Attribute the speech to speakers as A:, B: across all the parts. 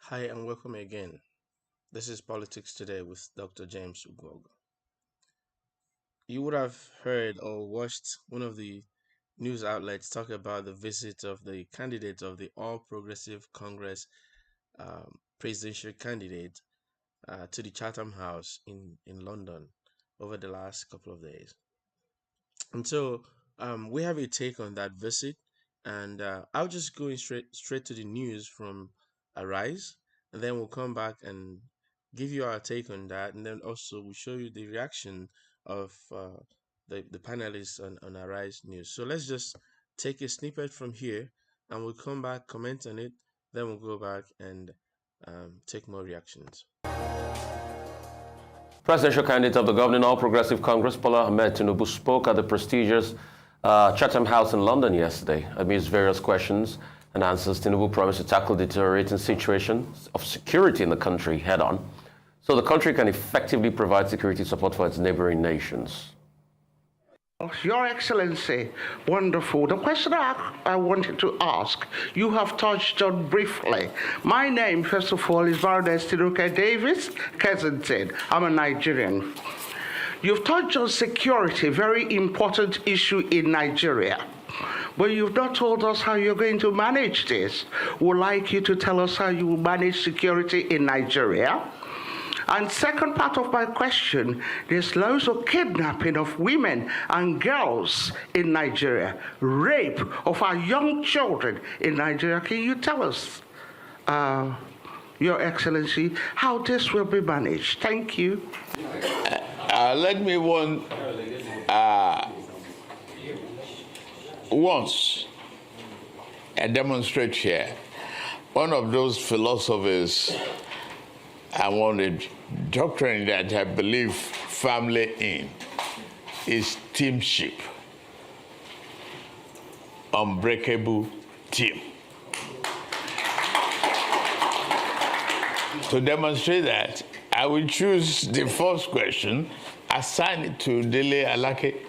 A: Hi and welcome again. This is Politics Today with Dr. James Ugwog. You would have heard or watched one of the news outlets talk about the visit of the candidate of the All Progressive Congress presidential candidate to the Chatham House in London over the last couple of days. And so we have a take on that visit, and I'll just go in straight to the news from Arise, and then we'll come back and give you our take on that, and then also we'll show you the reaction of the panelists on Arise News. So let's just take a snippet from here, and we'll come back, comment on it, then we'll go back and take more reactions.
B: Presidential candidate of the governing All Progressive Congress, Bola Ahmed Tinubu, spoke at the prestigious Chatham House in London yesterday. Amidst various questions and answers, Tinubu promised to tackle the deteriorating situation of security in the country head-on, so the country can effectively provide security support for its neighboring nations.
C: Your Excellency, wonderful. The question I wanted to ask, you have touched on briefly. My name, first of all, is Baroness Tinuke Davis Kensington. I'm a Nigerian. You've touched on security, very important issue in Nigeria. But you've not told us how you're going to manage this. We'd like you to tell us how you will manage security in Nigeria. And second part of my question, there's loads of kidnapping of women and girls in Nigeria, rape of our young children in Nigeria. Can you tell us, Your Excellency, how this will be managed? Thank you.
D: Let me once demonstrate here. One of those philosophers and one of the doctrine that I believe firmly in is teamship, unbreakable team. To demonstrate that, I will choose the first question, assign it to Dele Alake.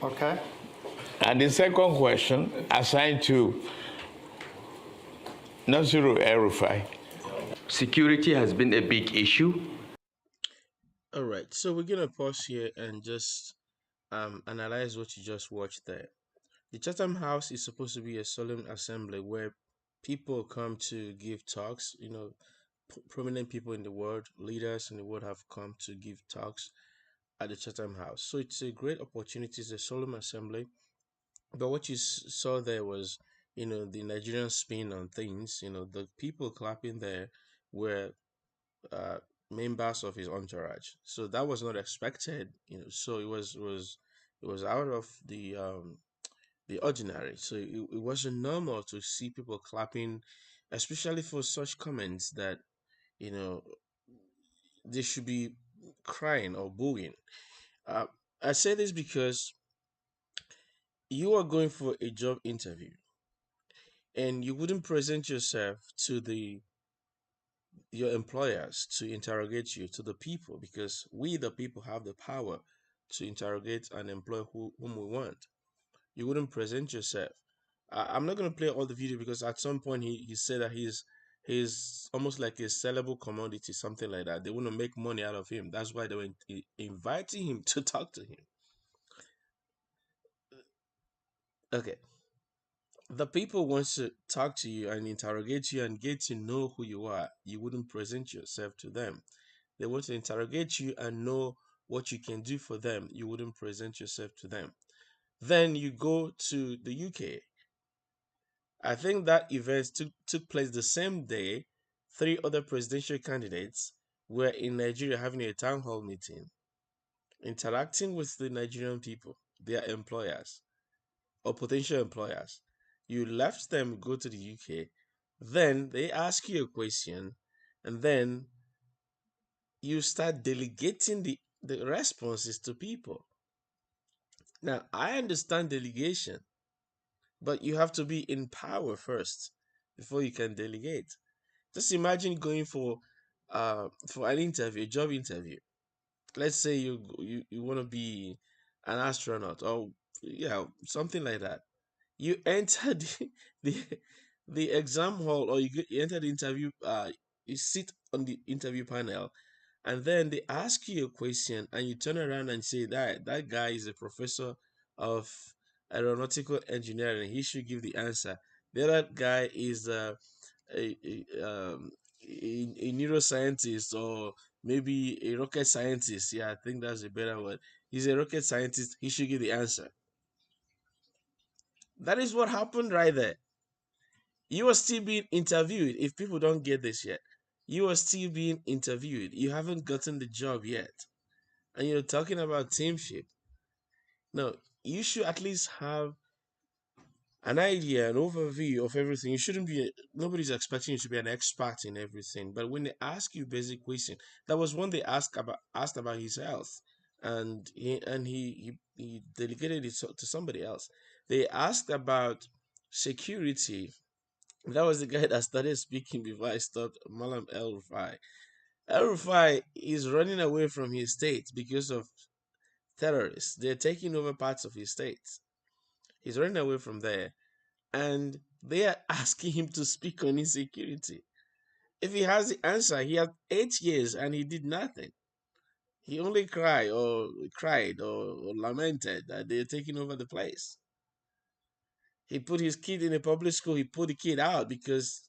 E: Okay.
D: And the second question, assigned to Nasiru El-Rufai.
F: Security has been a big issue.
A: All right, so we're gonna pause here and just analyze what you just watched there. The Chatham House is supposed to be a solemn assembly where people come to give talks. Prominent people in the world, leaders in the world have come to give talks at the Chatham House. So it's a great opportunity. It's a solemn assembly. But what you saw there was, the Nigerian spin on things. The people clapping there were members of his entourage. So that was not expected. So it was out of the ordinary. So it wasn't normal to see people clapping, especially for such comments that they should be crying or booing. Uh, I say this because you are going for a job interview and you wouldn't present yourself to your employers to interrogate you, to the people, because we the people have the power to interrogate and employ whom we want. You wouldn't present yourself. I'm not going to play all the video because at some point he said that he's almost like a sellable commodity, something like that. They want to make money out of him. That's why they were inviting him to talk to him. Okay. The people want to talk to you and interrogate you and get to know who you are. You wouldn't present yourself to them. They want to interrogate you and know what you can do for them. You wouldn't present yourself to them. Then you go to the UK. I think that event took place the same day. 3 other presidential candidates were in Nigeria having a town hall meeting, interacting with the Nigerian people, their employers or potential employers. You left them, go to the UK, then they ask you a question, and then you start delegating the responses to people. Now, I understand delegation, but you have to be in power first before you can delegate. Just imagine going for an interview, a job interview. Let's say you want to be an astronaut or something like that. You enter the the exam hall, or you enter the interview, you sit on the interview panel, and then they ask you a question, and you turn around and say that guy is a professor of aeronautical engineering. He should give the answer. The other guy is a, a, um, a neuroscientist, or maybe a rocket scientist. Yeah, I think that's a better word. He's a rocket scientist. He should give the answer. That is what happened right there. You are still being interviewed. If people don't get this yet, you are still being interviewed. You haven't gotten the job yet. And you're talking about teamship. No, you should at least have an idea, an overview of everything. You shouldn't be, nobody's expecting you to be an expert in everything. But when they ask you basic question, that was one they asked about his health, and he delegated it to somebody else. They asked about security. That was the guy that started speaking before I stopped, Malam El Rufai. El Rufai is running away from his state because of terrorists. They're taking over parts of his state. He's running away from there, and they are asking him to speak on insecurity. If he has the answer, he had 8 years and he did nothing. He only cried or lamented that they're taking over the place. He put his kid in a public school. He put the kid out because,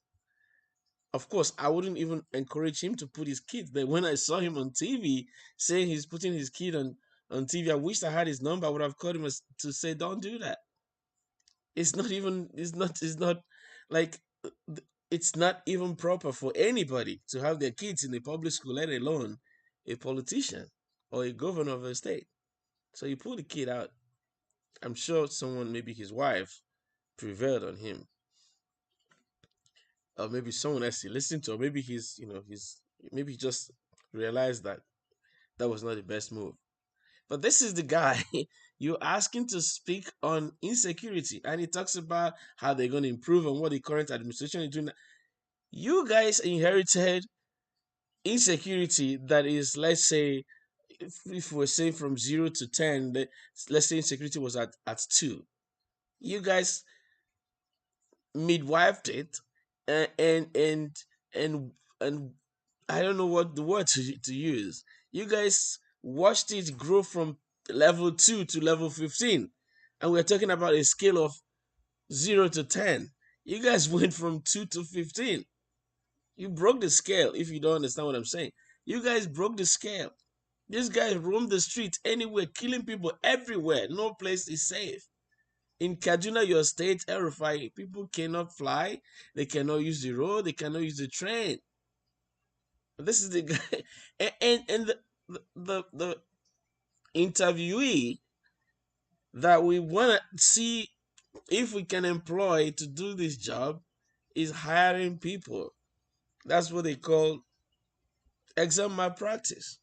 A: of course, I wouldn't even encourage him to put his kid there. When I saw him on TV saying he's putting his kid on TV, I wished I had his number. I would have called him to say, don't do that. It's not like, it's not even proper for anybody to have their kids in a public school, let alone a politician or a governor of a state. So you pull the kid out. I'm sure someone, maybe his wife, prevailed on him, or maybe someone else he listened to, or maybe maybe he just realized that that was not the best move. But this is the guy you're asking to speak on insecurity, and he talks about how they're going to improve on what the current administration is doing. You guys inherited insecurity that is, let's say, if we're saying from 0 to 10, let's say insecurity was at 2. You guys midwifed it, and and and I don't know what the word to use. You guys watched it grow from level 2 to level 15, and we're talking about a scale of 0 to 10. You guys went from 2 to 15. You broke the scale. If you don't understand what I'm saying, you guys broke the scale. These guys roam the streets anywhere, killing people everywhere. No place is safe. In Kaduna, your state, El-Rufai, people cannot fly. They cannot use the road. They cannot use the train. This is the guy, and the interviewee that we want to see if we can employ to do this job is hiring people. That's what they call exam malpractice.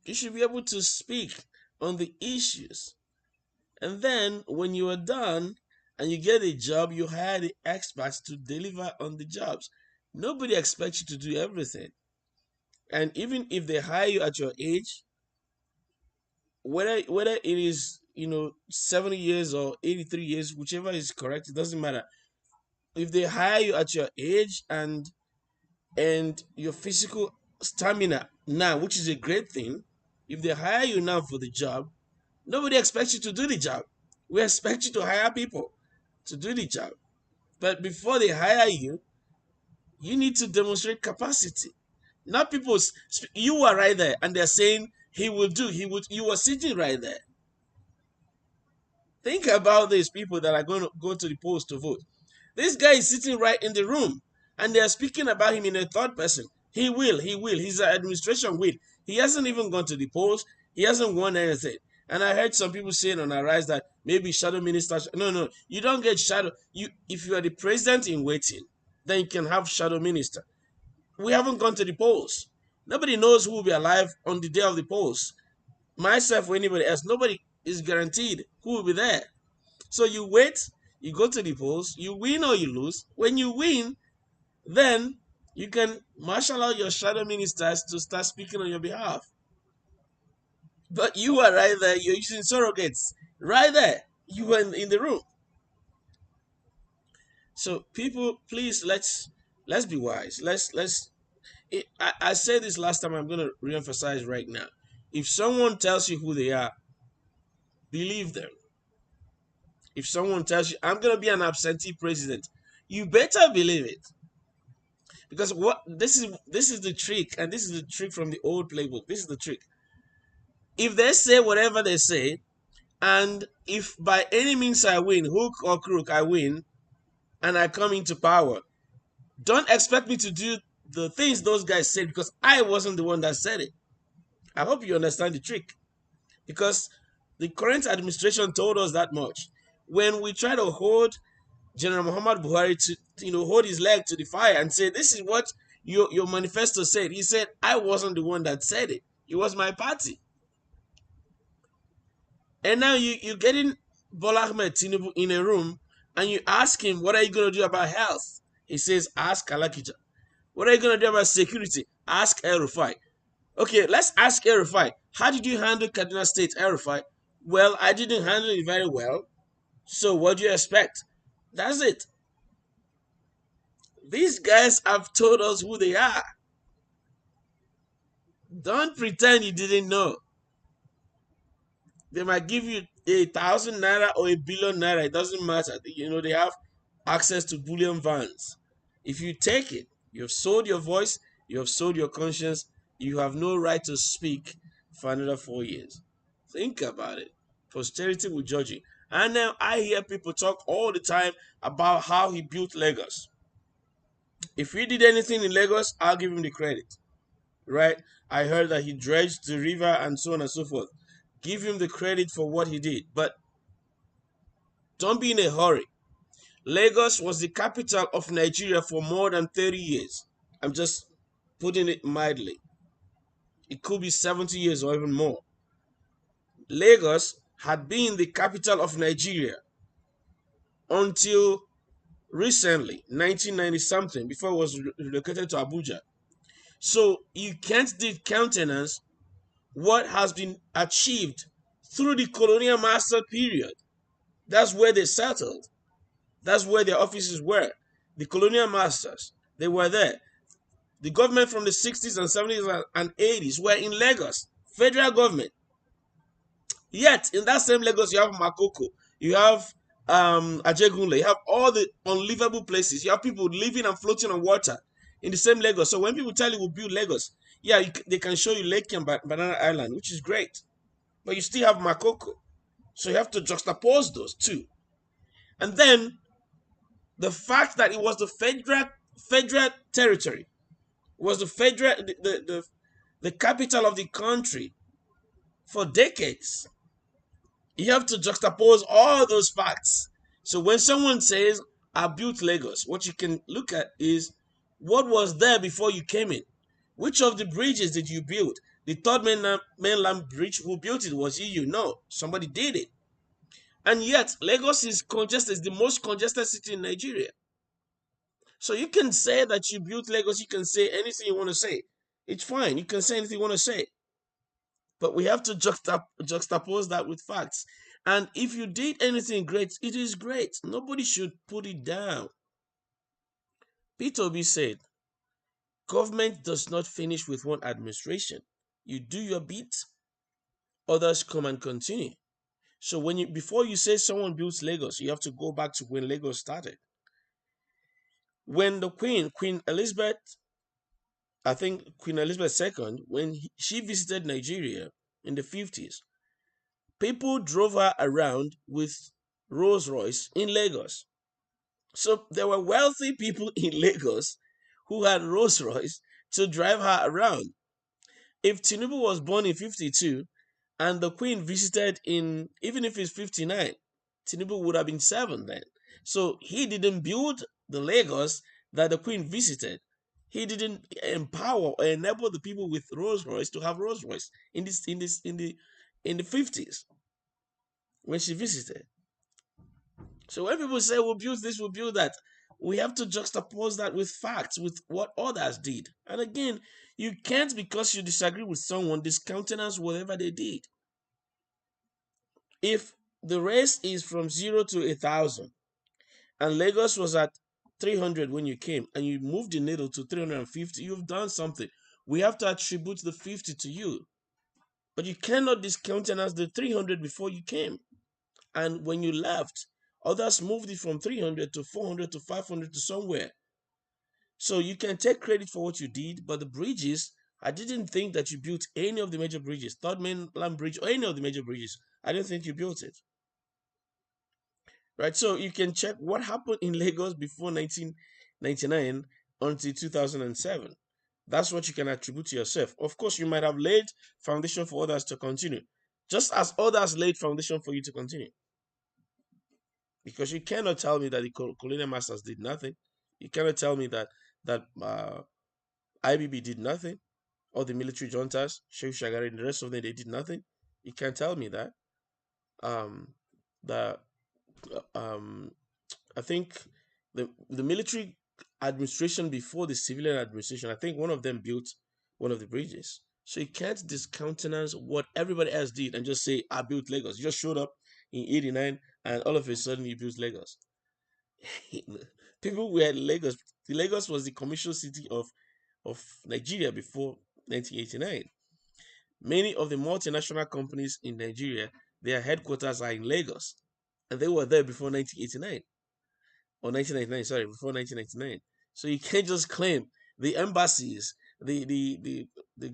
A: You should be able to speak on the issues. And then when you are done and you get a job, you hire the experts to deliver on the jobs. Nobody expects you to do everything. And even if they hire you at your age, whether it is 70 years or 83 years, whichever is correct, it doesn't matter. If they hire you at your age and your physical stamina now, which is a great thing, if they hire you now for the job, nobody expects you to do the job. We expect you to hire people to do the job. But before they hire you, you need to demonstrate capacity. Not people, you are right there and they're saying he will do, he would, you are sitting right there. Think about these people that are going to go to the polls to vote. This guy is sitting right in the room and they're speaking about him in a third person. He will, his administration will. He hasn't even gone to the polls. He hasn't won anything. And I heard some people saying on our rise that maybe shadow ministers. No, you don't get shadow. If you are the president in waiting, then you can have shadow minister. We haven't gone to the polls. Nobody knows who will be alive on the day of the polls. Myself or anybody else, nobody is guaranteed who will be there. So you wait, you go to the polls, you win or you lose. When you win, then you can marshal out your shadow ministers to start speaking on your behalf. But you are right there, you're using surrogates. Right there, you were in the room. So people, please, let's be wise. I said this last time. I'm gonna reemphasize right now. If someone tells you who they are, believe them. If someone tells you I'm gonna be an absentee president, you better believe it. Because what this is the trick, and this is the trick from the old playbook. This is the trick. If they say whatever they say, and if by any means I win, hook or crook, I win, and I come into power, don't expect me to do the things those guys said because I wasn't the one that said it. I hope you understand the trick. Because the current administration told us that much. When we try to hold General Muhammad Buhari to hold his leg to the fire and say this is what your manifesto said, he said I wasn't the one that said it. It was my party. And now you're getting Bola Ahmed Tinubu in a room and you ask him, what are you going to do about health? He says, ask Kalakija. What are you going to do about security? Ask El Rufai. Okay, let's ask El Rufai. How did you handle Kaduna State, El Rufai? Well, I didn't handle it very well. So what do you expect? That's it. These guys have told us who they are. Don't pretend you didn't know. They might give you 1,000 naira or 1 billion naira. It doesn't matter. They have access to bullion vans. If you take it, you have sold your voice, you have sold your conscience, you have no right to speak for another 4 years. Think about it. Posterity will judge you. And now I hear people talk all the time about how he built Lagos. If he did anything in Lagos, I'll give him the credit. Right? I heard that he dredged the river and so on and so forth. Give him the credit for what he did. But don't be in a hurry. Lagos was the capital of Nigeria for more than 30 years. I'm just putting it mildly. It could be 70 years or even more. Lagos had been the capital of Nigeria until recently, 1990 something, before it was relocated to Abuja. So you can't discountenance what has been achieved through the colonial master period. That's where they settled. That's where their offices were. The colonial masters, they were there. The government from the 60s and 70s and 80s were in Lagos, federal government. Yet, in that same Lagos, you have Makoko, you have Ajegunle, you have all the unlivable places. You have people living and floating on water in the same Lagos. So when people tell you we build Lagos, yeah, they can show you Lake and Banana Island, which is great. But you still have Makoko. So you have to juxtapose those two. And then the fact that it was the federal territory, was the federal the capital of the country for decades. You have to juxtapose all those facts. So when someone says, I built Lagos, what you can look at is what was there before you came in. Which of the bridges did you build? The third mainland bridge, who built it? Was you? No, somebody did it. And yet, Lagos is congested, the most congested city in Nigeria. So you can say that you built Lagos, you can say anything you want to say. It's fine, you can say anything you want to say. But we have to juxtapose that with facts. And if you did anything great, it is great. Nobody should put it down. Peter Obi said, government does not finish with one administration. You do your bit, others come and continue. So before you say someone built Lagos, you have to go back to when Lagos started. When the Queen Elizabeth, I think Queen Elizabeth II, when she visited Nigeria in the 50s, people drove her around with Rolls Royce in Lagos. So there were wealthy people in Lagos who had Rolls Royce to drive her around. If Tinubu was born in 52 and the Queen visited even if he's 59, Tinubu would have been 7 then. So he didn't build the Lagos that the Queen visited. He didn't empower or enable the people with Rolls Royce to have Rolls Royce in the 50s when she visited. So when people say we'll build this, we'll build that, we have to juxtapose that with facts, with what others did. And again, you can't, because you disagree with someone, discountenance whatever they did. If the race is from 0 to 1,000, and Lagos was at 300 when you came and you moved the needle to 350, you've done something. We have to attribute the 50 to you. But you cannot discountenance the 300 before you came. And when you left, others moved it from 300 to 400 to 500 to somewhere. So you can take credit for what you did, but the bridges, I didn't think that you built any of the major bridges, Third Mainland Bridge or any of the major bridges. I didn't think you built it. Right? So you can check what happened in Lagos before 1999 until 2007. That's what you can attribute to yourself. Of course, you might have laid foundation for others to continue, just as others laid foundation for you to continue. Because you cannot tell me that the colonial masters did nothing. You cannot tell me that IBB did nothing, or the military juntas, Sheikh Shagari and the rest of them, they did nothing. You can't tell me that. The I think the military administration before the civilian administration, I think one of them built one of the bridges. So you can't discountenance what everybody else did and just say, I built Lagos. You just showed up in 89 and all of a sudden you built Lagos. People were Lagos. Lagos was the commercial city of Nigeria before 1989. Many of the multinational companies in Nigeria, their headquarters are in Lagos. And they were there before 1989. Or 1999, sorry, before 1999. So you can't just claim the embassies, the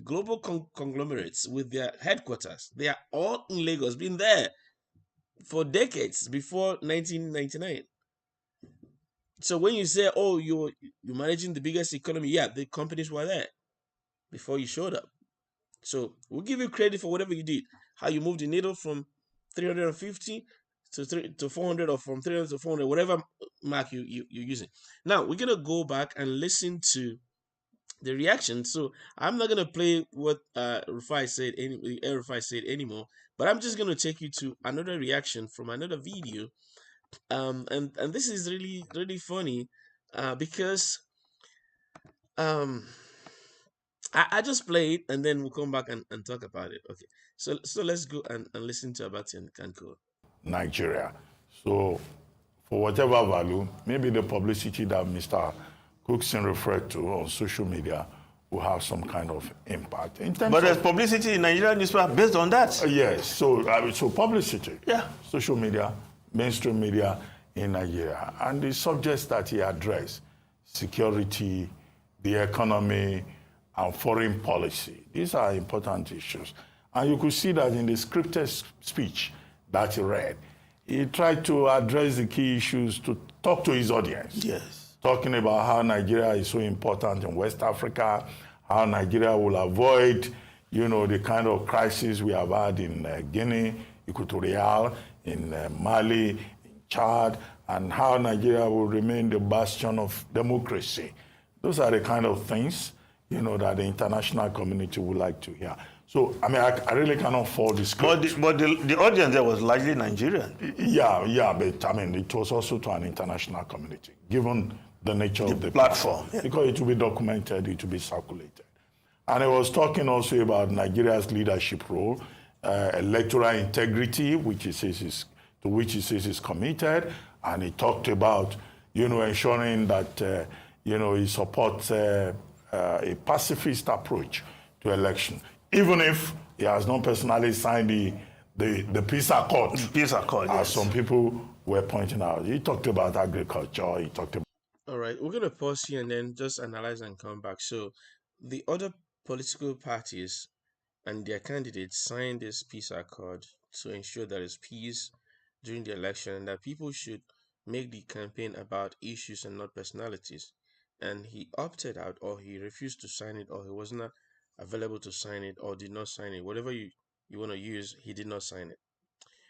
A: global conglomerates with their headquarters. They are all in Lagos, been there for decades before 1999. So when you say, "Oh, you're managing the biggest economy," yeah, the companies were there before you showed up. So we'll give you credit for whatever you did. How you moved the needle from 350 to 400, or from 300 to 400, whatever mark you're using. Now we're gonna go back and listen to the reaction. So I'm not gonna play what Rufai said anymore, but I'm just gonna take you to another reaction from another video. And this is really funny, because um I just play it and then we'll come back and talk about it. Okay. So let's go and listen to Abati and Kanko.
E: Nigeria. So, for whatever value, maybe the publicity that Mr. Cookson referred to on social media will have some kind of impact. In terms
G: But there's
E: of,
G: publicity in Nigerian newspaper based on that.
E: yes, so publicity,
G: Yeah.
E: social media, mainstream media in Nigeria, and the subjects that he addressed: security, the economy, and foreign policy. These are important issues, and you could see that in the scripted speech that he read, he tried to address the key issues, to talk to his audience.
G: Yes.
E: Talking about how Nigeria is so important in West Africa, how Nigeria will avoid, the kind of crisis we have had in Guinea, Equatorial, in Mali, in Chad, and how Nigeria will remain the bastion of democracy. Those are the kind of things, that the international community would like to hear. So, I really cannot fault this.
G: But the audience there was largely Nigerian.
E: Yeah, but it was also to an international community, given the nature of the
G: platform.
E: Yeah. Because it will be documented, it will be circulated. And I was talking also about Nigeria's leadership role, electoral integrity, which he says is committed, and he talked about, ensuring that, he supports a pacifist approach to election, even if he has not personally signed the peace accord.
G: Peace accord,
E: as
G: yes.
E: some people were pointing out. He talked about agriculture, he talked about...
A: All right, we're gonna pause here and then just analyze and come back. So the other political parties and their candidates signed this peace accord to ensure there is peace during the election, and that people should make the campaign about issues and not personalities. And he opted out, or he refused to sign it, or he was not available to sign it, or did not sign it. Whatever you want to use, he did not sign it.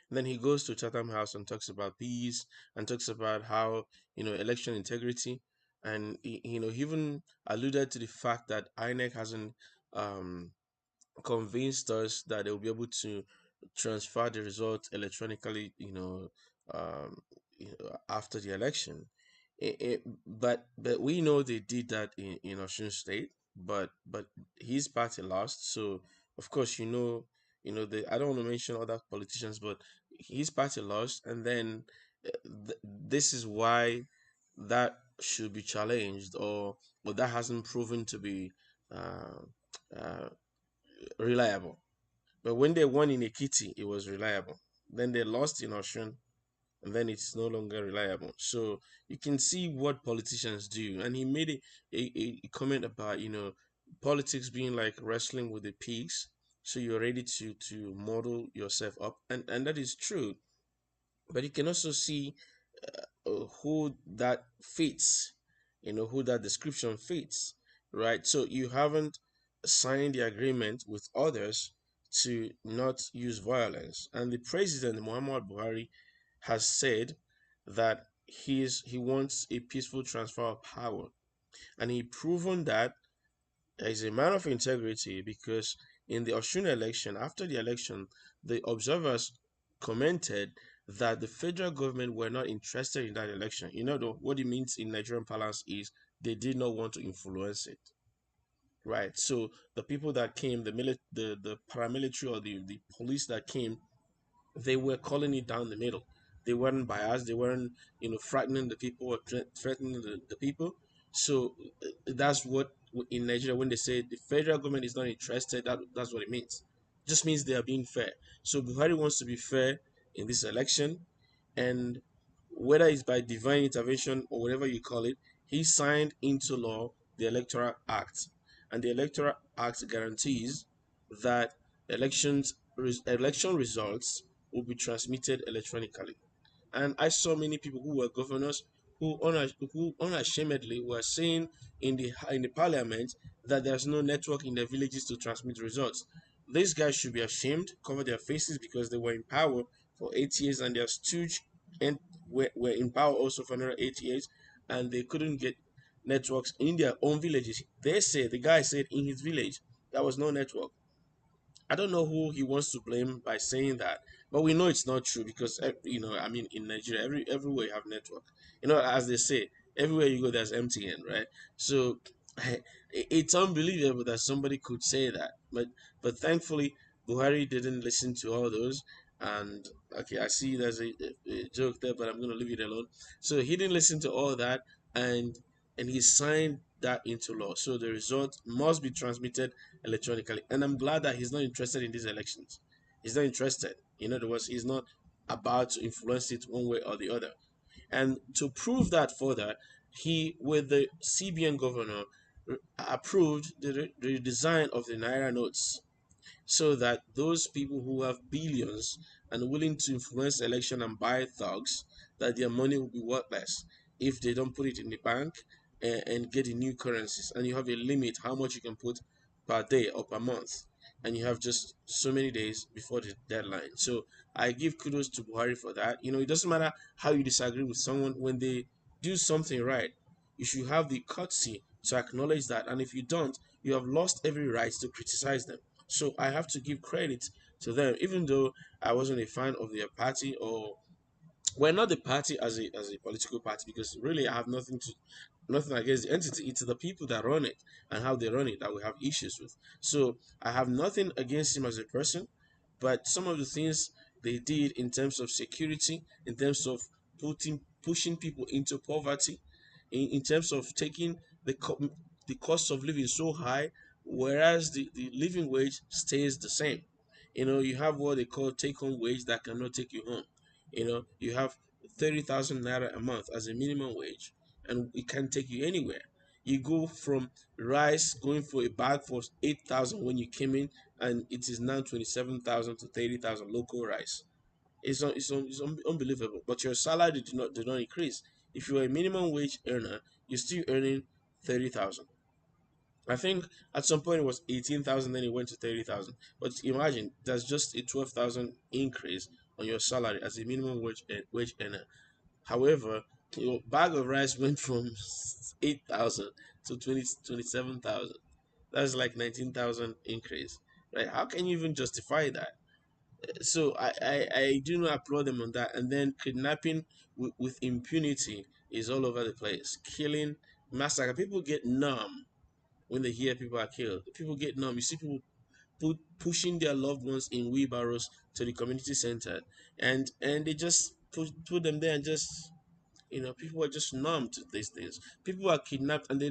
A: And then he goes to Chatham House and talks about peace and talks about how, election integrity. And, he even alluded to the fact that INEC hasn't convinced us that they'll be able to transfer the results electronically, after the election. But we know they did that in Osun State, but his party lost. So of course, I don't want to mention other politicians, but his party lost, and then this is why that should be challenged, or that hasn't proven to be uh, uh, reliable. But when they won in Ekiti, it was reliable. Then they lost in Oshun, and then it's no longer reliable. So you can see what politicians do. And he made a comment about, politics being like wrestling with the pigs. So you're ready to model yourself up, and that is true. But you can also see who that fits, who that description fits, right? So you haven't signed the agreement with others to not use violence. And the president, Muhammad Buhari, has said that he wants a peaceful transfer of power. And he proven that is a man of integrity because in the Oshun election, after the election, the observers commented that the federal government were not interested in that election. What it means in Nigerian parlance is they did not want to influence it, right? So the people that came, the paramilitary or the police that came, they were calling it down the middle. They weren't biased. They weren't, frightening the people or threatening the people. So that's what in Nigeria when they say the federal government is not interested, that's what it means. It just means they are being fair. So Buhari wants to be fair in this election, and whether it's by divine intervention or whatever you call it, he signed into law the Electoral Act, and the Electoral Act guarantees that election results will be transmitted electronically. And I saw many people who were governors who unashamedly were saying in the parliament that there's no network in their villages to transmit results. These guys should be ashamed, cover their faces because they were in power for 8 years and their stooge and were in power also for another 8 years, and they couldn't get networks in their own villages. The guy said in his village there was no network. I don't know who he wants to blame by saying that, but we know it's not true because I mean, in Nigeria, everywhere you have network. As they say, everywhere you go, there's MTN, right? So it's unbelievable that somebody could say that, but thankfully, Buhari didn't listen to all those. And okay, I see there's a joke there, but I'm gonna leave it alone. So he didn't listen to all that, and he signed that into law. So the result must be transmitted electronically. And I'm glad that he's not interested in these elections. He's not interested. In other words, he's not about to influence it one way or the other. And to prove that further, he, with the CBN governor, approved the design of the Naira notes so that those people who have billions and willing to influence election and buy thugs, that their money will be worthless if they don't put it in the bank and get the new currencies. And you have a limit how much you can put per day or per month, and you have just so many days before the deadline. So I give kudos to Buhari for that. It doesn't matter how you disagree with someone, when they do something right, you should have the courtesy to acknowledge that. And if you don't, you have lost every right to criticize them. So I have to give credit to them, even though I wasn't a fan of their party, or we're not the party as a political party, because really I have nothing against the entity. It's the people that run it and how they run it that we have issues with. So I have nothing against him as a person, but some of the things they did in terms of security, in terms of pushing people into poverty, in terms of taking the cost of living so high, whereas the living wage stays the same. You have what they call take home wage that cannot take you home. You have 30,000 naira a month as a minimum wage, and it can't take you anywhere. You go from rice going for a bag for 8,000 when you came in, and it is now 27,000 to 30,000 local rice. It's unbelievable. But your salary did not increase. If you are a minimum wage earner, you're still earning 30,000. I think at some point it was 18,000, then it went to 30,000. But imagine that's just a 12,000 increase on your salary as a minimum wage earner. However, your bag of rice went from 8,000 to 27,000. That's like 19,000 increase, right? How can you even justify that? So I do not applaud them on that. And then kidnapping with impunity is all over the place. Killing, massacre. People get numb when they hear people are killed. People get numb. You see people pushing their loved ones in wheelbarrows to the community center, and they just put them there and just People are just numb to these things. People are kidnapped and they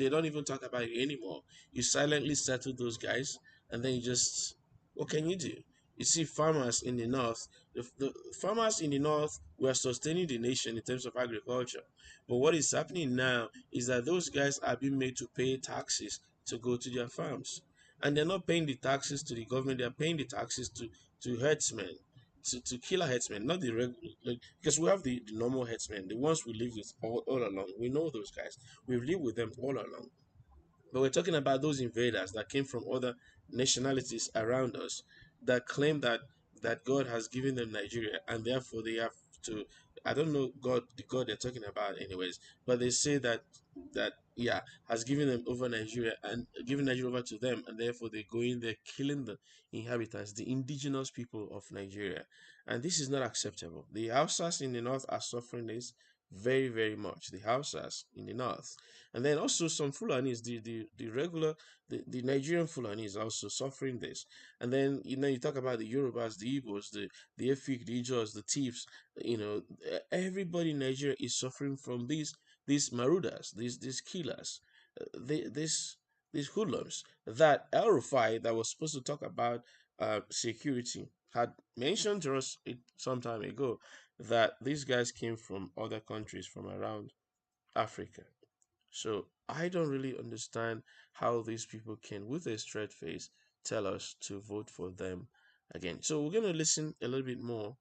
A: don't even talk about it anymore. You silently settle those guys, and then you just, what can you do? You see, farmers in the north, the farmers in the north were sustaining the nation in terms of agriculture. But what is happening now is that those guys are being made to pay taxes to go to their farms, and they're not paying the taxes to the government. They're paying the taxes to herdsmen, to killer herdsmen, not the regular, like, because we have the normal herdsmen, the ones we live with all along. We know those guys. We've lived with them all along. But we're talking about those invaders that came from other nationalities around us, that claim that God has given them Nigeria, and therefore they have to. I don't know the God they're talking about, anyways. But they say that yeah, has given them over Nigeria and given Nigeria over to them, and therefore they go in there killing the inhabitants, the indigenous people of Nigeria, and this is not acceptable. The Hausas in the north are suffering this very, very much. The Hausas in the north, and then also some Fulanis, the regular, the Nigerian Fulanis also suffering this. And then you talk about the Yorubas, the Igbos, the Efik, the Ijos, the Thieves. Everybody in Nigeria is suffering from these marauders, these killers, these hoodlums that El Rufai, that was supposed to talk about security, had mentioned to us some time ago that these guys came from other countries from around Africa. So I don't really understand how these people can, with a straight face, tell us to vote for them again. So we're going to listen a little bit more,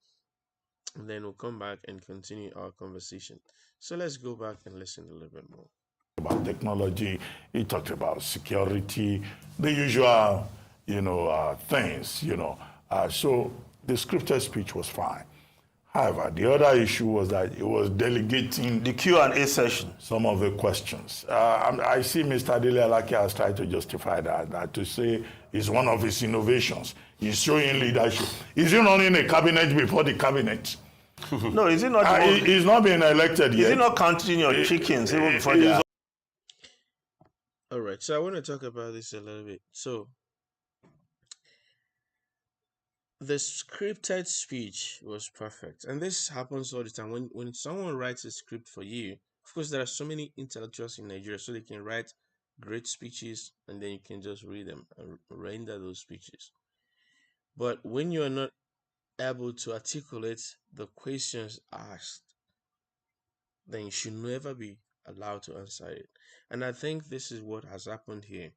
A: and then we'll come back and continue our conversation. So let's go back and listen a little bit more.
E: About technology, he talked about security, the usual, things, so the scripted speech was fine. However, the other issue was that it was delegating
G: The Q&A session.
E: some of the questions. I see Mr. Dele Alaki has tried to justify that to say it's one of his innovations. He's showing leadership. Is he running a cabinet before the cabinet?
G: No, is it not?
E: He's not being elected yet.
G: Is it not counting your chickens even before they are?
A: All right, so I want to talk about this a little bit. So the scripted speech was perfect, and this happens all the time when someone writes a script for you. Of course, there are so many intellectuals in Nigeria, so they can write great speeches, and then you can just read them and render those speeches. But when you are not able to articulate the questions asked, then you should never be allowed to answer it. And I think this is what has happened here.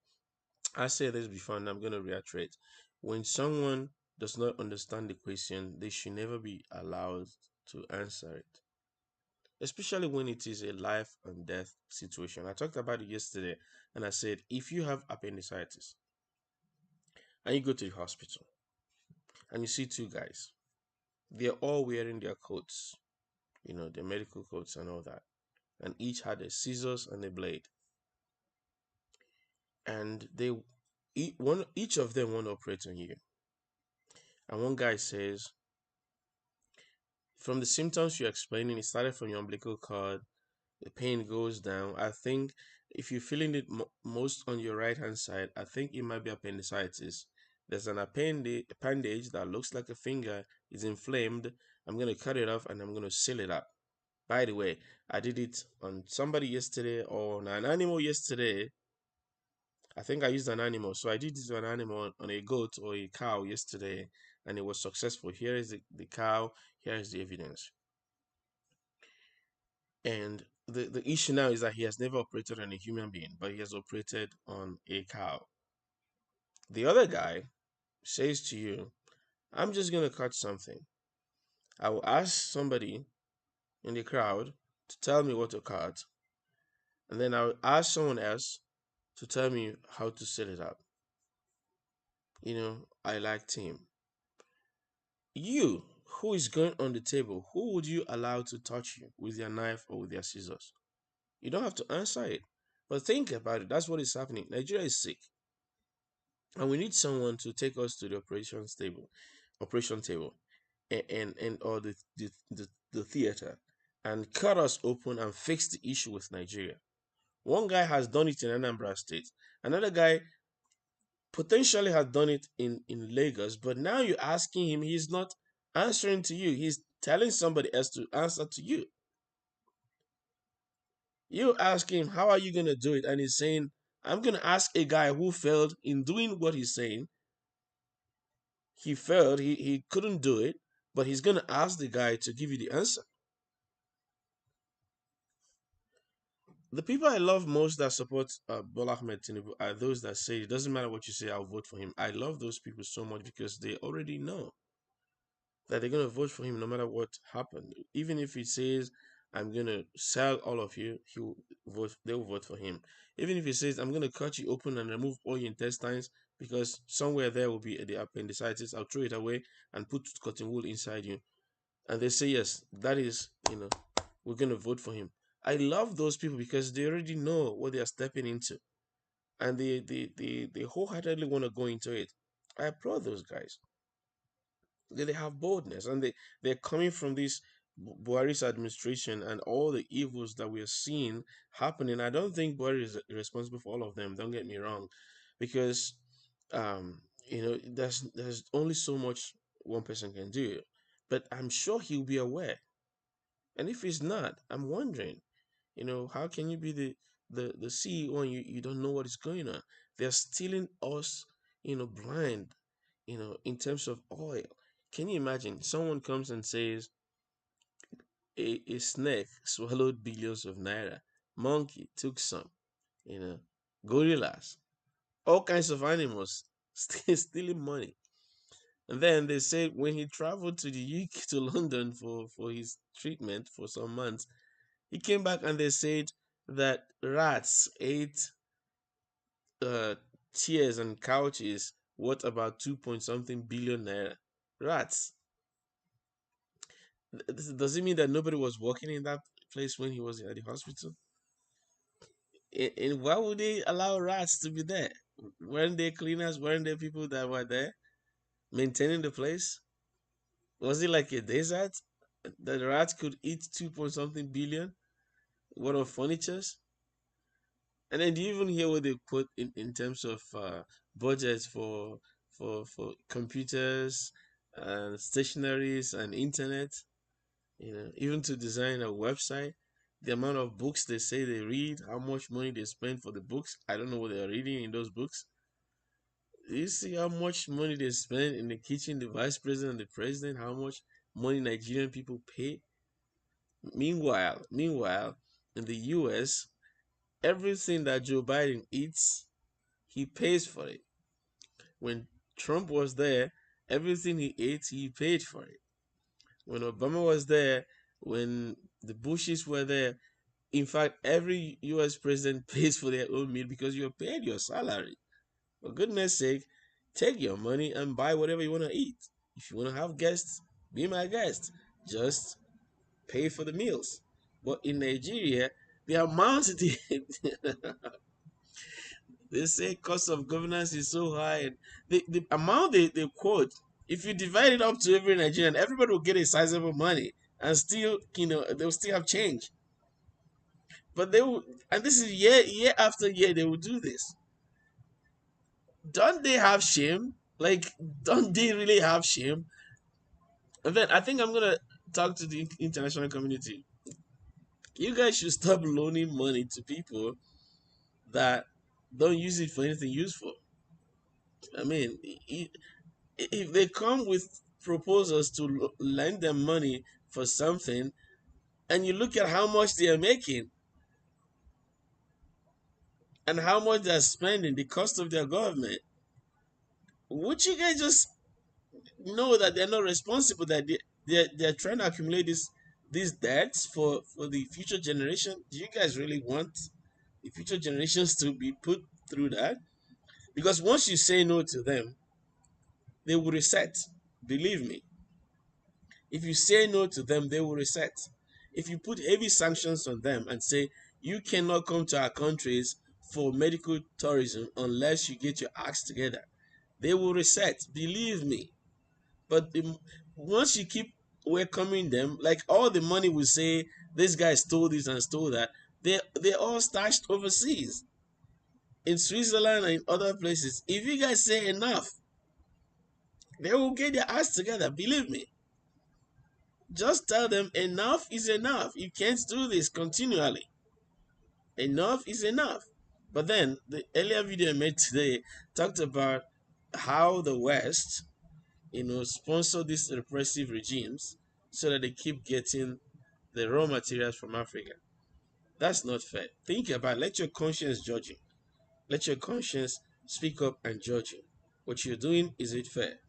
A: I said this before, and I'm going to reiterate. When someone does not understand the question, they should never be allowed to answer it, especially when it is a life and death situation. I talked about it yesterday, and I said if you have appendicitis and you go to the hospital and you see two guys, they're all wearing their coats, their medical coats and all that, and each had a scissors and a blade, and each of them want to operate on you. And one guy says, from the symptoms you're explaining, it started from your umbilical cord, the pain goes down. I think if you're feeling it most on your right hand side, I think it might be appendicitis. There's an appendage that looks like a finger, is inflamed. I'm going to cut it off and I'm going to seal it up. By the way, I did it on somebody yesterday, or on an animal yesterday. I think I used an animal. So I did this on an animal, on a goat or a cow yesterday, and it was successful. Here is the cow, here is the evidence. And the issue now is that he has never operated on a human being, but he has operated on a cow. The other guy says to you, I'm just going to cut something. I will ask somebody in the crowd to tell me what to cut, and then I'll ask someone else to tell me how to set it up. I liked him. You, who is going on the table, who would you allow to touch you with your knife or with your scissors? You don't have to answer it. But think about it. That's what is happening. Nigeria is sick. And we need someone to take us to the operation table, and or the theater, and cut us open and fix the issue with Nigeria. One guy has done it in Anambra State. Another guy potentially has done it in Lagos, but now you're asking him, he's not answering to you. He's telling somebody else to answer to you. You ask him, how are you going to do it? And he's saying, I'm going to ask a guy who failed in doing what he's saying. He failed, he couldn't do it, but he's going to ask the guy to give you the answer. The people I love most that support Bola Ahmed Tinubu are those that say, it doesn't matter what you say, I'll vote for him. I love those people so much because they already know that they're going to vote for him no matter what happened. Even if he says, I'm going to sell all of you, they'll vote for him. Even if he says, I'm going to cut you open and remove all your intestines because somewhere there will be the appendicitis, I'll throw it away and put cotton wool inside you. And they say, yes, that is, we're going to vote for him. I love those people because they already know what they are stepping into. And they wholeheartedly want to go into it. I applaud those guys. They have boldness, and they're coming from this Buhari's administration and all the evils that we are seeing happening. I don't think Buhari is responsible for all of them. Don't get me wrong, because there's only so much one person can do, but I'm sure he'll be aware. And if he's not, I'm wondering, how can you be the CEO and you don't know what is going on? They're stealing us, blind, in terms of oil. Can you imagine? Someone comes and says a snake swallowed billions of naira, monkey took some, you know, gorillas, all kinds of animals stealing money. And then they said when he traveled to the UK to London for his treatment for some months, he came back and they said that rats ate uh, chairs and couches worth about 2 point something billion naira. Rats. Does it mean that nobody was working in that place when he was at the hospital? And why would they allow rats to be there? Weren't there cleaners? Weren't there people that were there maintaining the place? Was it like a desert that rats could eat 2 point something billion worth of furnitures? And then do you even hear what they put in terms of budgets for computers and stationaries and internet? Even to design a website, the amount of books they say they read, how much money they spend for the books. I don't know what they're reading in those books. You see how much money they spend in the kitchen, the vice president, the president, how much money Nigerian people pay. Meanwhile, in the US, everything that Joe Biden eats, he pays for it. When Trump was there, everything he ate, he paid for it. When Obama was there, when the Bushes were there, in fact, every US president pays for their own meal because you're paid your salary. For goodness sake, take your money and buy whatever you want to eat. If you want to have guests, be my guest. Just pay for the meals. But in Nigeria, the amount they say cost of governance is so high, and the amount they quote, if you divide it up to every Nigerian, everybody will get a sizable money, and still, they'll still have change. But they will, and this is year after year they will do this. Don't they have shame? Like, don't they really have shame? And then I think I'm gonna talk to the international community. You guys should stop loaning money to people that don't use it for anything useful. I mean, if they come with proposals to lend them money for something, and you look at how much they are making and how much they're spending, the cost of their government, would you guys just know that they're not responsible, that they're trying to accumulate these debts for the future generation? Do you guys really want the future generations to be put through that? Because once you say no to them, they will reset. Believe me. If you say no to them, they will reset. If you put heavy sanctions on them and say you cannot come to our countries for medical tourism unless you get your acts together, they will reset. Believe me. But once you keep welcoming them, like all the money we say this guy stole this and stole that, they all stashed overseas in Switzerland and in other places. If you guys say enough, they will get their ass together. Believe me. Just tell them enough is enough. You can't do this continually. Enough is enough. But then the earlier video I made today talked about how the West, sponsor these repressive regimes so that they keep getting the raw materials from Africa. That's not fair. Think about it. Let your conscience judge you. Let your conscience speak up and judge you. What you're doing, is it fair?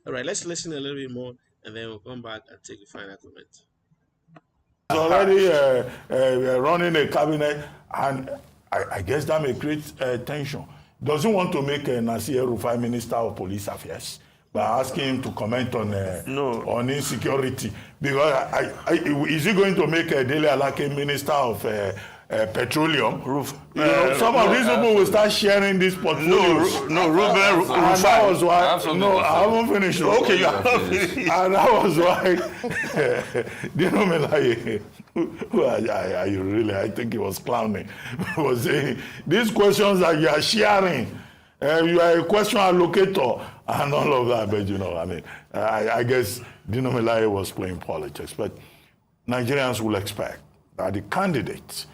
A: All right, let's listen a little bit more and then we'll come back and take a final comment.
E: Already running a cabinet, and I guess that may create tension. Does he want to make Nasir Rufai Minister of Police Affairs by asking him to comment on on insecurity? Because is he going to make Dele Alake Minister of Petroleum? Some of these people will start sharing these portfolios.
G: Ruben.
E: And that was why. No, I haven't finished.
G: Okay, you have finished.
E: And that was why. Do you know me like? I think he was clowning. He was saying these questions that you are sharing. You are a question allocator and all of that. But I guess Dino Melaye was playing politics. But Nigerians will expect that the candidate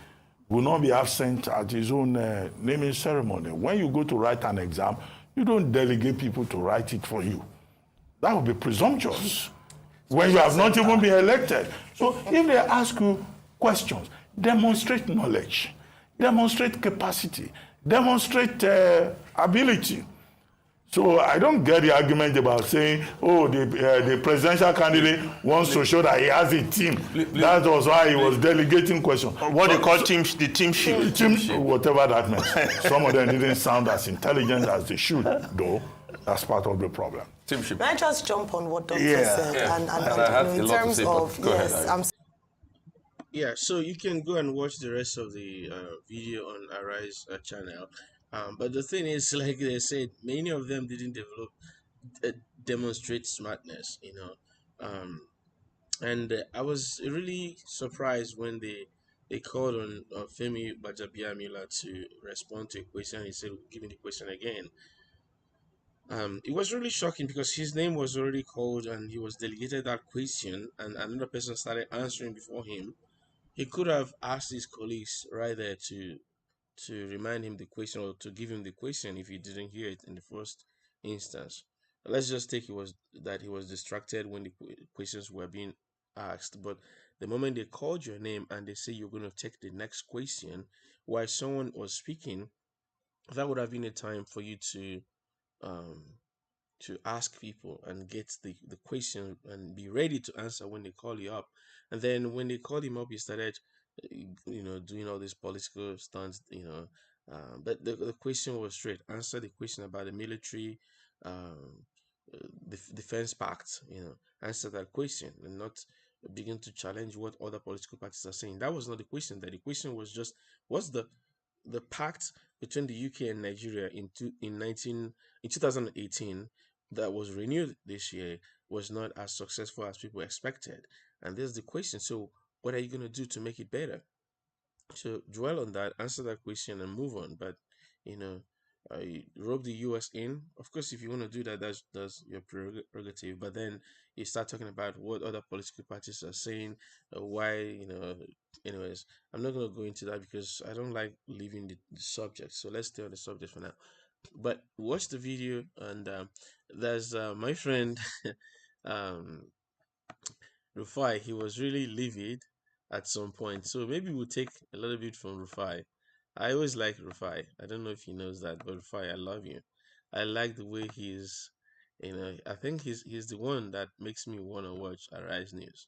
E: will not be absent at his own naming ceremony. When you go to write an exam, you don't delegate people to write it for you. That would be presumptuous when you have not even been elected. So if they ask you questions, demonstrate knowledge, demonstrate capacity, demonstrate ability. So I don't get the argument about saying, the presidential candidate wants to show that he has a team. That was why he was delegating questions.
G: What they call the team sheet.
E: Whatever that means. Some of them didn't sound as intelligent as they should, though. That's part of the problem.
H: May I just jump on what Doctor said? And in terms of,
A: Yeah, so you can go and watch the rest of the video on Arise channel. But the thing is, like they said, many of them didn't demonstrate smartness, and I was really surprised when they called on Femi Gbajabiamila to respond to a question. He said, "Give me the question again." It was really shocking because his name was already called and he was delegated that question, and another person started answering before him. He could have asked his colleagues right there to remind him the question or to give him the question if he didn't hear it in the first instance. Let's just take he was distracted when the questions were being asked. But the moment they called your name and they say you're going to take the next question while someone was speaking, that would have been a time for you to ask people and get the question and be ready to answer when they call you up. And then when they called him up, he started doing all these political stunts, but the question was straight. Answer the question about the military defense pact, answer that question and not begin to challenge what other political parties are saying. That was not the question. That the question was just, what's the pact between the UK and Nigeria in 2018 that was renewed this year was not as successful as people expected. And there's the question. So what are you going to do to make it better? So dwell on that, answer that question and move on. But, rope the US in. Of course, if you want to do that, that's your prerogative. But then you start talking about what other political parties are saying, why, anyways, I'm not going to go into that because I don't like leaving the subject. So let's stay on the subject for now. But watch the video, and there's my friend Rufai. He was really livid at some point, so maybe we'll take a little bit from Rufai. I always like Rufai. I don't know if he knows that, but Rufai, I love you. I like the way he's, I think he's the one that makes me want to watch Arise News.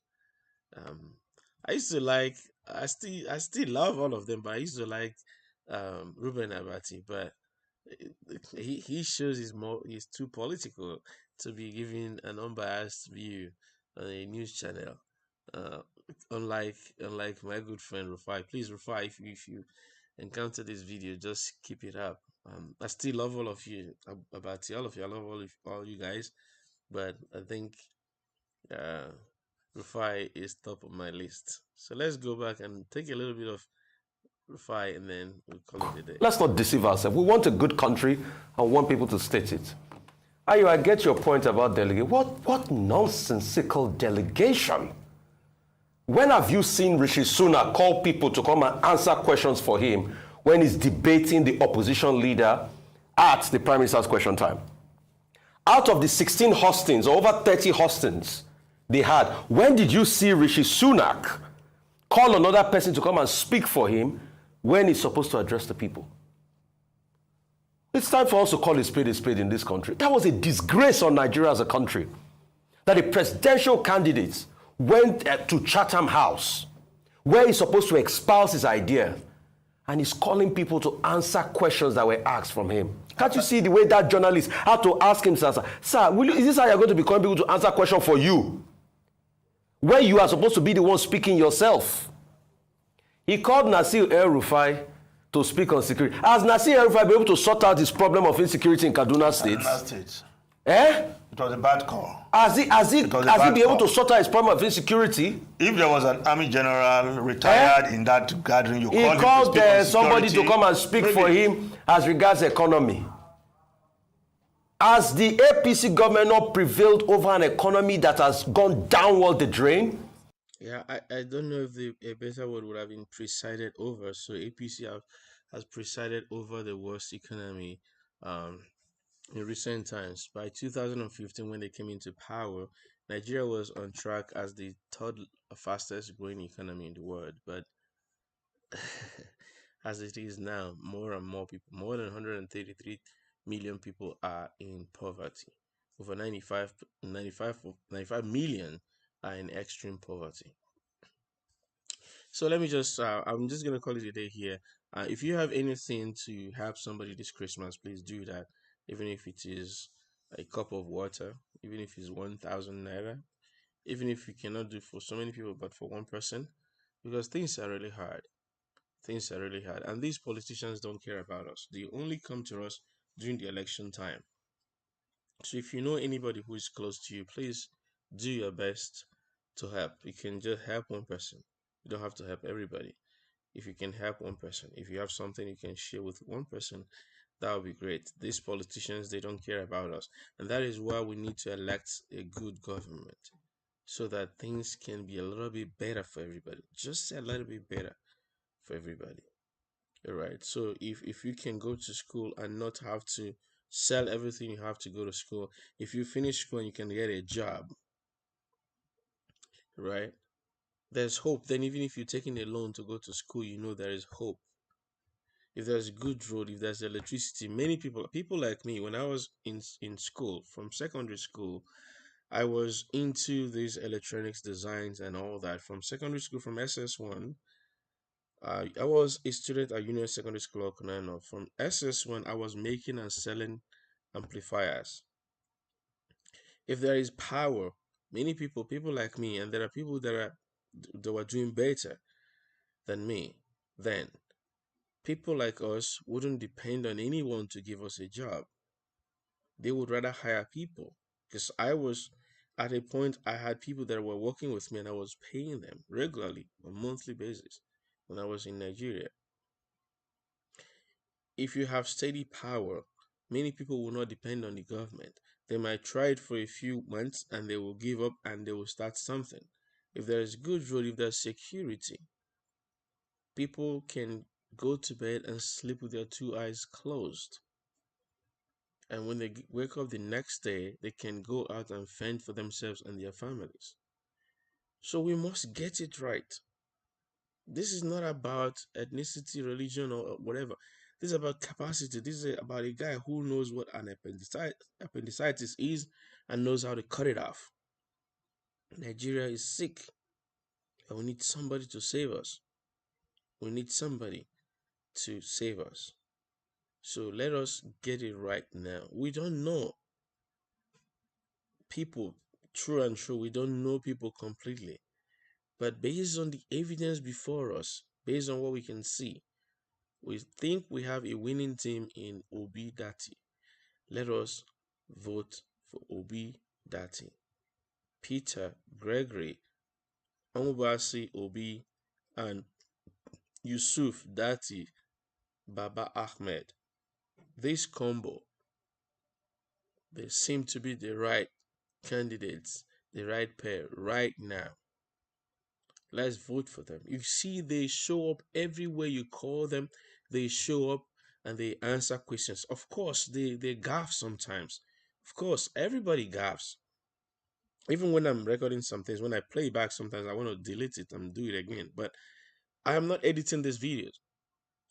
A: I used to like, I still love all of them, but I used to like Ruben Abati, but he shows he's too political to be giving an unbiased view on a news channel. Unlike my good friend Rufai. Please, Rufai, if you encounter this video, just keep it up. I still love all of you, about all of you. I love all you guys, but I think Rufai is top of my list. So let's go back and take a little bit of Rufai, and then we'll call it a day.
B: Let's not deceive ourselves. We want a good country and want people to state it. Ayo, I get your point about delegate. What nonsensical delegation? When have you seen Rishi Sunak call people to come and answer questions for him when he's debating the opposition leader at the Prime Minister's question time? Out of the 16 hostings, or over 30 hostings they had, when did you see Rishi Sunak call another person to come and speak for him when he's supposed to address the people? It's time for us to call a spade in this country. That was a disgrace on Nigeria as a country, that a presidential candidate went to Chatham House, where he's supposed to espouse his idea, and he's calling people to answer questions that were asked from him. Can't you see the way that journalist had to ask him, sir, is this how you're going to be calling people to answer questions for you, when you are supposed to be the one speaking yourself? He called Nasir El-Rufai to speak on security. Has Nasir El-Rufai been able to sort out this problem of insecurity in Kaduna State?
E: Kaduna State.
B: Eh?
E: It was a bad call.
B: Has he been able to sort out his problem of insecurity?
E: If there was an army general retired in that gathering,
B: He called somebody to come and speak for him as regards economy. Has the APC government not prevailed over an economy that has gone downward the drain?
A: Yeah, I don't know if a better word would have been presided over. So APC has presided over the worst economy in recent times. By 2015, when they came into power, Nigeria was on track as the third fastest growing economy in the world. But as it is now, more and more people, more than 133 million people are in poverty. Over 95 million are in extreme poverty. So let me just, I'm just going to call it a day here. If you have anything to help somebody this Christmas, please do that. Even if it is a cup of water, even if it's 1,000 naira, even if you cannot do for so many people, but for one person, because things are really hard. Things are really hard. And these politicians don't care about us. They only come to us during the election time. So if you know anybody who is close to you, please do your best to help. You can just help one person. You don't have to help everybody. If you can help one person, if you have something you can share with one person, that would be great. These politicians, they don't care about us. And that is why we need to elect a good government, so that things can be a little bit better for everybody. Just a little bit better for everybody. All right. So if you can go to school and not have to sell everything you have to go to school, if you finish school and you can get a job, right? There's hope. Then even if you're taking a loan to go to school, you know there is hope. If there's a good road, if there's electricity, many people like me, when I was in school, from secondary school, I was into these electronics designs and all that. From secondary school, from SS1, I was a student at Union Secondary School of Okunano. From SS1, I was making and selling amplifiers. If there is power, many people like me, and there are people that were doing better than me, then people like us wouldn't depend on anyone to give us a job. They would rather hire people, because I was at a point, I had people that were working with me and I was paying them regularly on a monthly basis when I was in Nigeria. If you have steady power, many people will not depend on the government. They might try it for a few months and they will give up and they will start something. If there is good road, if there's security, people can go to bed and sleep with their two eyes closed. And when they wake up the next day, they can go out and fend for themselves and their families. So we must get it right. This is not about ethnicity, religion, or whatever. This is about capacity. This is about a guy who knows what an appendicitis is and knows how to cut it off. Nigeria is sick, and we need somebody to save us. We need somebody to save us. So let us get it right now. We don't know people, true and true. We don't know people completely. But based on the evidence before us, based on what we can see, we think we have a winning team in Obi-Datti. Let us vote for Obi-Datti. Peter, Gregory, Omobasi Obi, and Yusuf Datti, Baba Ahmed. This combo, they seem to be the right candidates, the right pair right now. Let's vote for them. You see, they show up everywhere you call them. They show up and they answer questions. Of course, they gaffe sometimes. Of course, everybody gaffes. Even when I'm recording some things, when I play back, sometimes I want to delete it and do it again. But I am not editing these videos.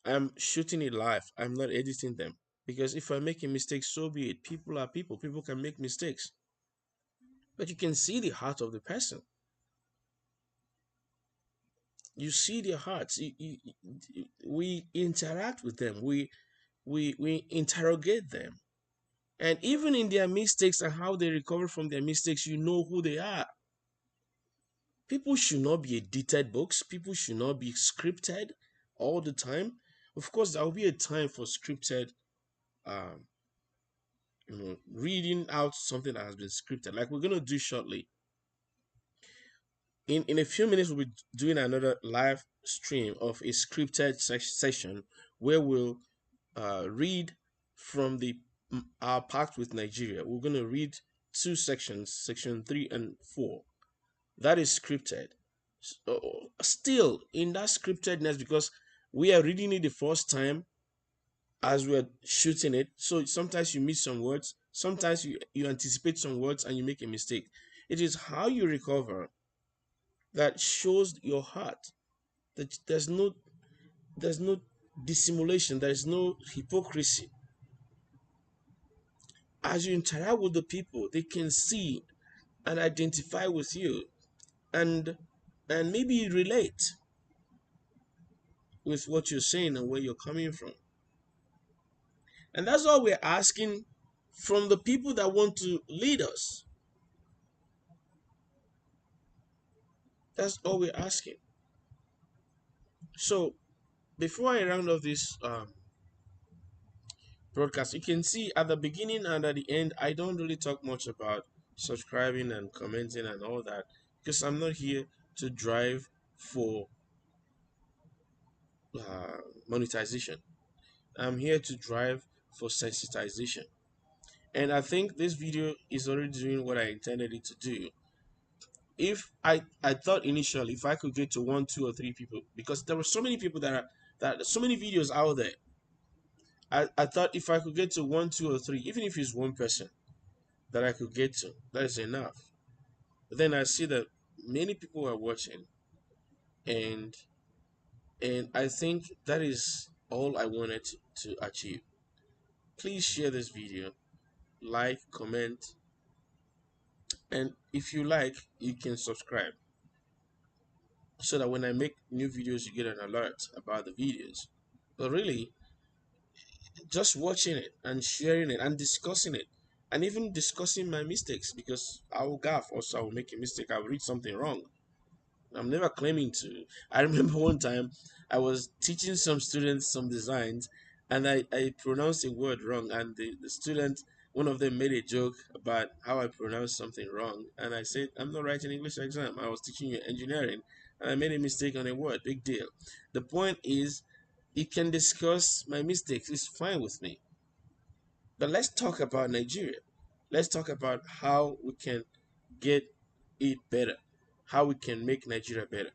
A: I'm shooting it live. I'm not editing them. Because if I make a mistake, so be it. People are people. People can make mistakes. But you can see the heart of the person. You see their hearts. We interact with them. We interrogate them. And even in their mistakes and how they recover from their mistakes, you know who they are. People should not be edited books. People should not be scripted all the time. Of course, there will be a time for scripted, um, reading out something that has been scripted, like we're gonna do shortly. In a few minutes, we'll be doing another live stream of a scripted session where we'll read from the our pact with Nigeria. We're gonna read two sections, section 3 and 4. That is scripted. Still in that scriptedness, because we are reading it the first time as we're shooting it, so sometimes you miss some words, sometimes you anticipate some words and you make a mistake. It is how you recover that shows your heart, that there's no dissimulation, there's no hypocrisy. As you interact with the people, they can see and identify with you, and maybe relate with what you're saying and where you're coming from. And that's all we're asking from the people that want to lead us. That's all we're asking. So before I round off this broadcast, you can see at the beginning and at the end, I don't really talk much about subscribing and commenting and all that, because I'm not here to drive for monetization. I'm here to drive for sensitization. And I think this video is already doing what I intended it to do. If I thought initially if I could get to 1, 2, or 3 people, because there were so many people that so many videos out there. I thought if I could get to 1, 2, or 3, even if it's one person that I could get to, that is enough. But then I see that many people are watching, and I think that is all I wanted to achieve. Please share this video, like, comment, and if you like, you can subscribe so that when I make new videos, you get an alert about the videos. But really, just watching it and sharing it and discussing it, and even discussing my mistakes, because I will gaff also, I will make a mistake, I will read something wrong. I'm never claiming to. I remember one time I was teaching some students some designs, and I pronounced a word wrong, and the student, one of them made a joke about how I pronounced something wrong, and I said, I'm not writing English exam, I was teaching you engineering, and I made a mistake on a word, big deal. The point is, you can discuss my mistakes, it's fine with me. But let's talk about Nigeria. Let's talk about how we can get it better, how we can make Nigeria better.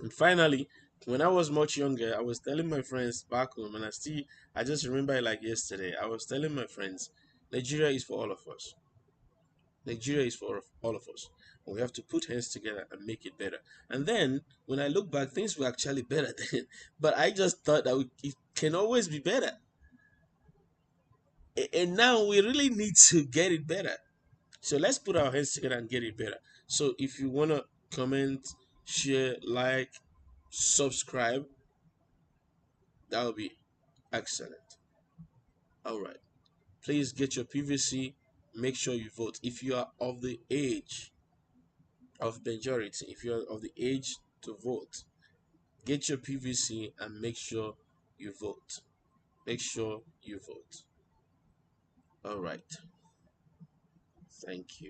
A: And finally, when I was much younger, I was telling my friends back home, and I just remember it like yesterday. I was telling my friends, Nigeria is for all of us. Nigeria is for all of us. And we have to put hands together and make it better. And then, when I look back, things were actually better then. But I just thought that it can always be better. And now we really need to get it better. So let's put our hands together and get it better. So if you want to comment, share, like, subscribe, that would be excellent. All right. Please get your PVC. Make sure you vote. If you are of the age of majority, if you are of the age to vote, get your PVC and make sure you vote. Make sure you vote. All right. Thank you.